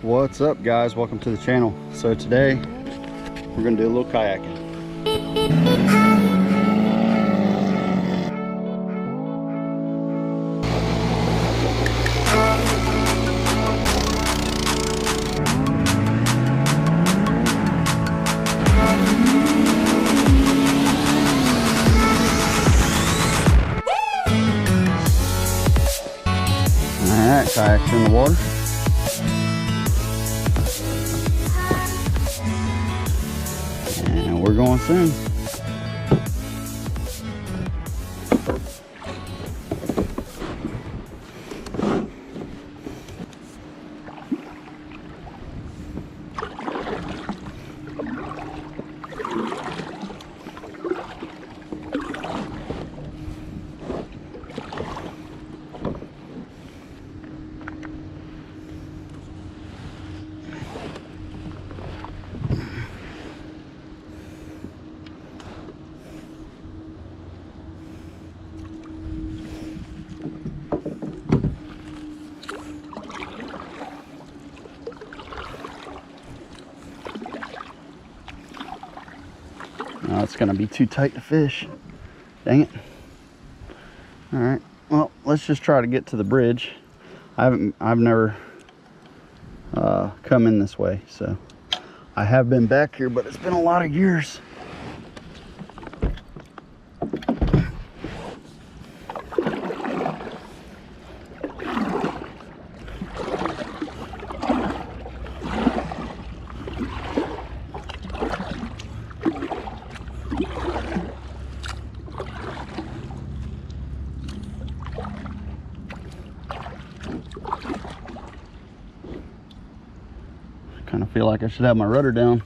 What's up, guys? Welcome to the channel. So today we're gonna do a little kayaking. All right, kayak's in the water. And we're going soon. No, it's gonna be too tight to fish. Dang it. All right, well, let's just try to get to the bridge. I've never come in this way, so I have been back here, but it's been a lot of years. Kind of feel like I should have my rudder down.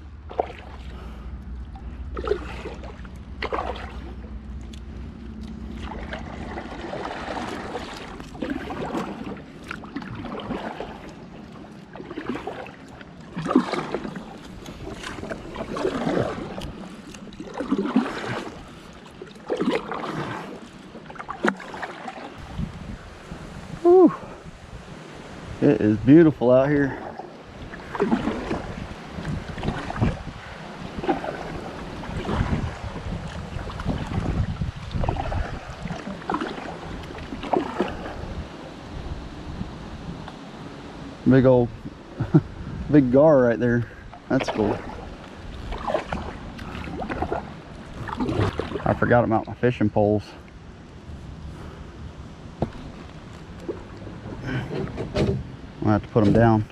Whew. It is beautiful out here. Big old big gar right there. That's cool. I forgot about my fishing poles. I'll have to put them down.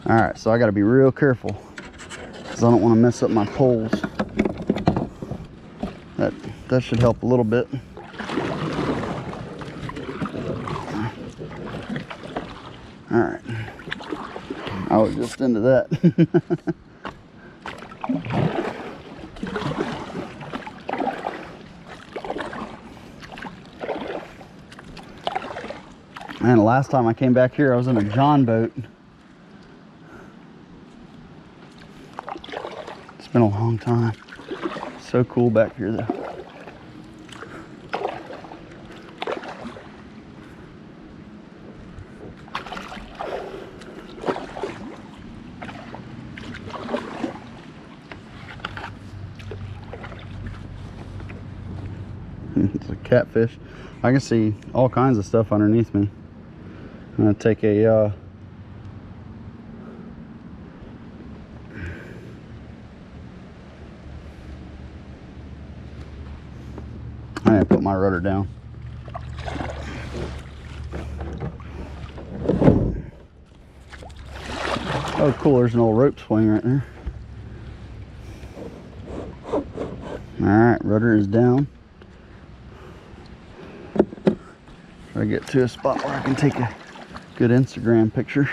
All right, so I got to be real careful because I don't want to mess up my poles. That should help a little bit. All right, I was just into that. Man, the last time I came back here, I was in a John boat. It's been a long time. So cool back here, though. It's a catfish. I can see all kinds of stuff underneath me. I'm gonna take a I'm gonna put my rudder down. Oh cool, there's an old rope swing right there. Alright, rudder is down. Try to get to a spot where I can take a good Instagram picture.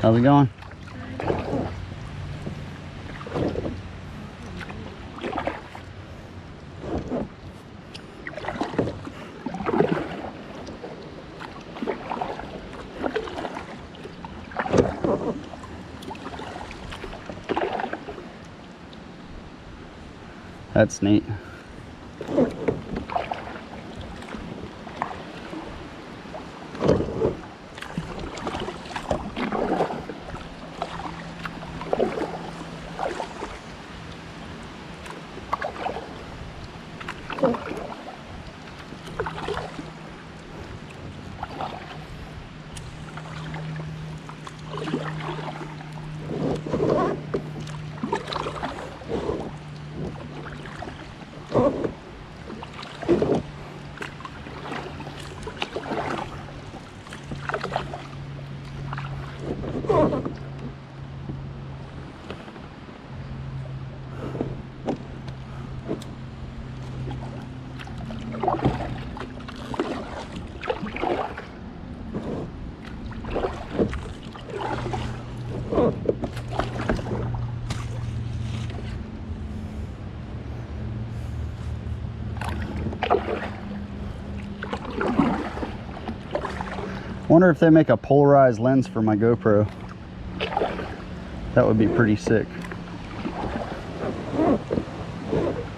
How's it going? That's neat. Wonder if they make a polarized lens for my GoPro. That would be pretty sick.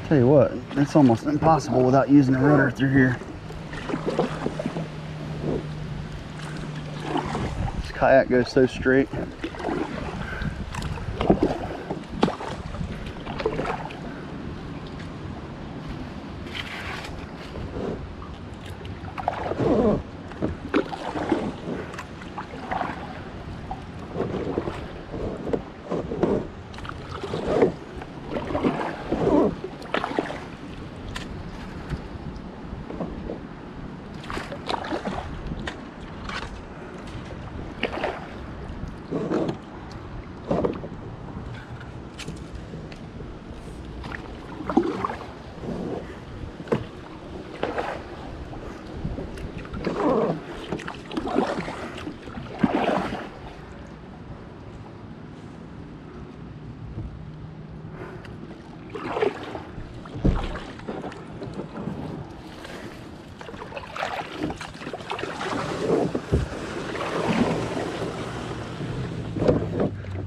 Tell you what, it's almost impossible without using a rudder through here. This kayak goes so straight.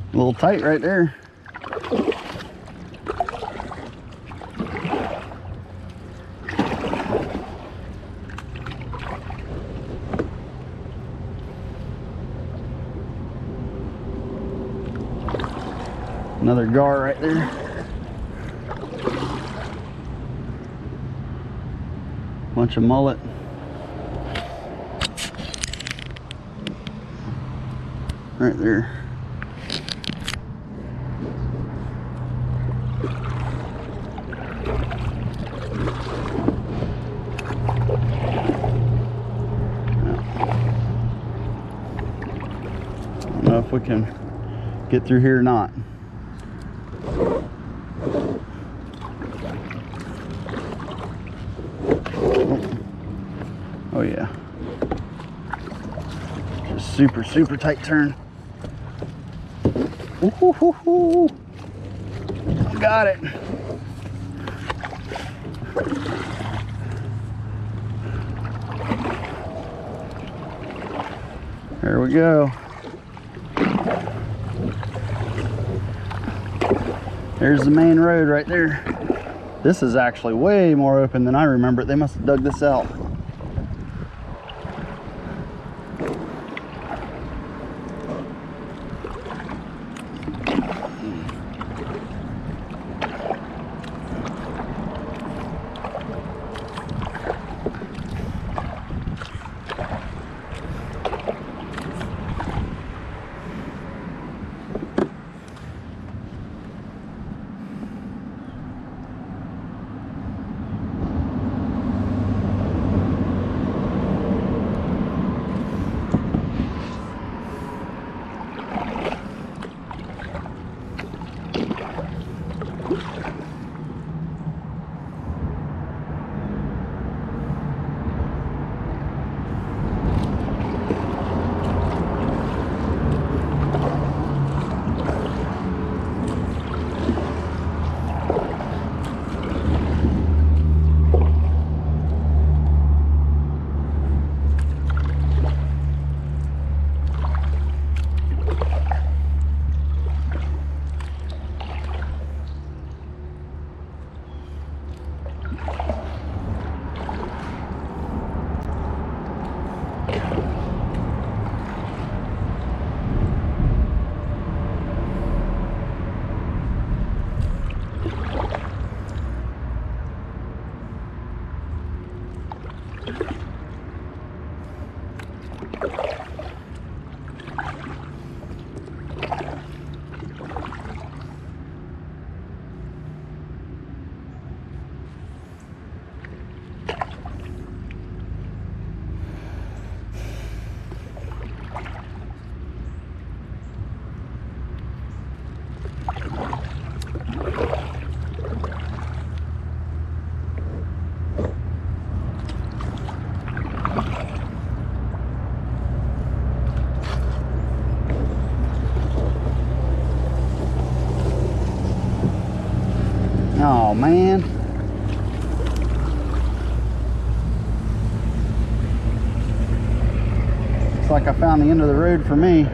A little tight right there. Another gar right there. Bunch of mullet. Right there. I don't know if we can get through here or not. Oh yeah. Just super tight turn. Ooh, hoo, hoo, hoo. Got it. There we go. There's the main road right there. This is actually way more open than I remember. They must have dug this out. Oh man. Looks like I found the end of the road for me.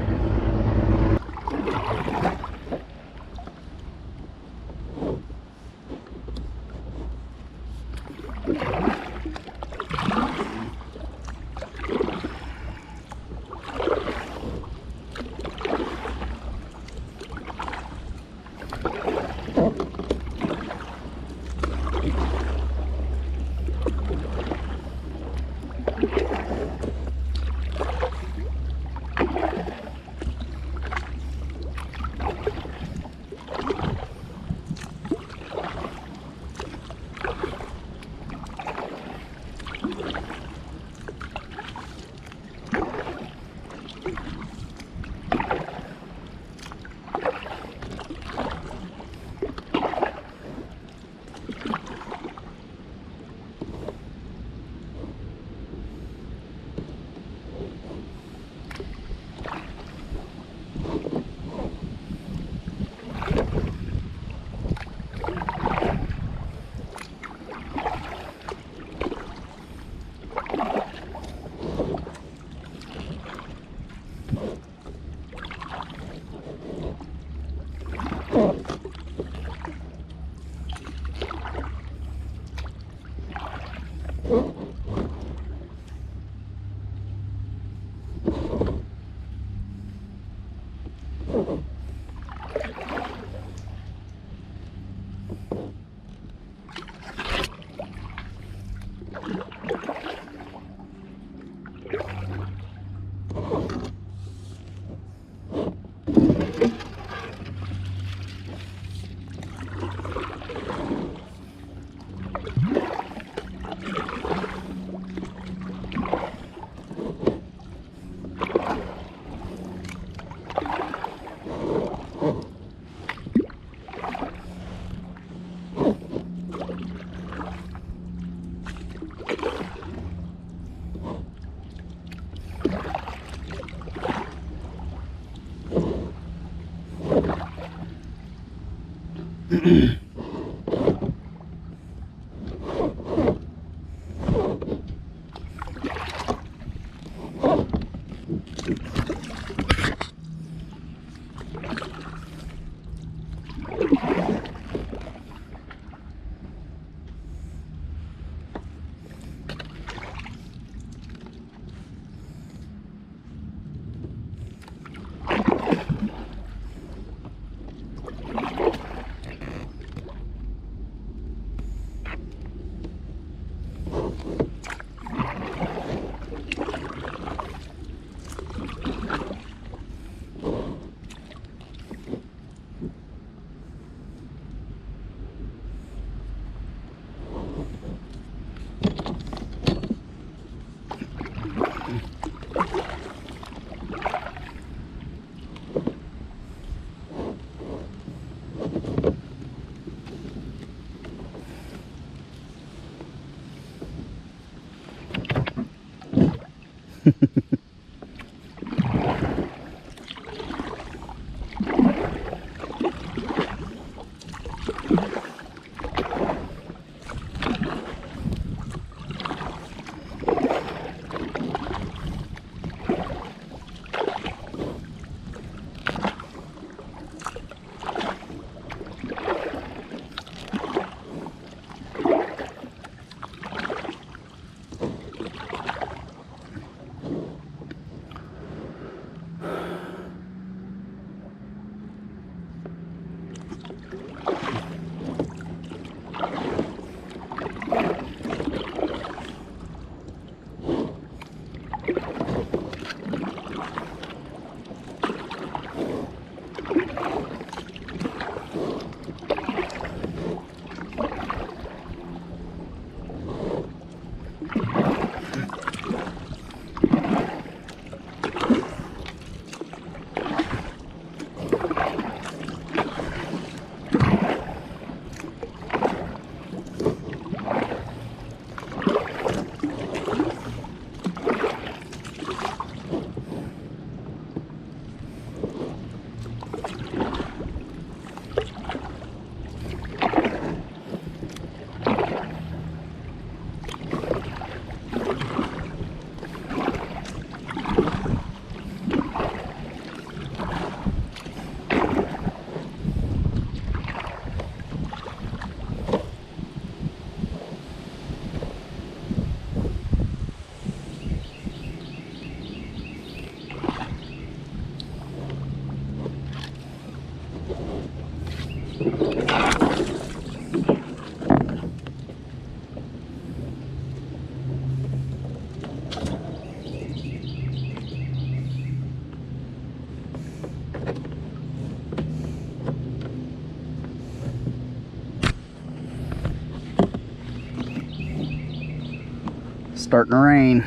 starting to rain.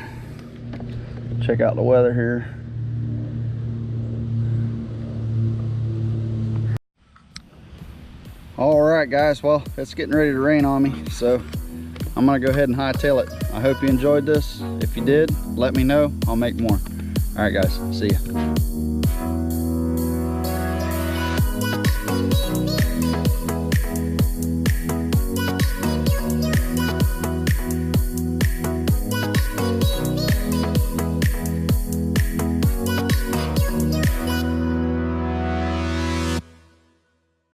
Check out the weather here. All right, guys, well, it's getting ready to rain on me, so I'm gonna go ahead and hightail it. I hope you enjoyed this. If you did, let me know. I'll make more. All right, guys, see ya.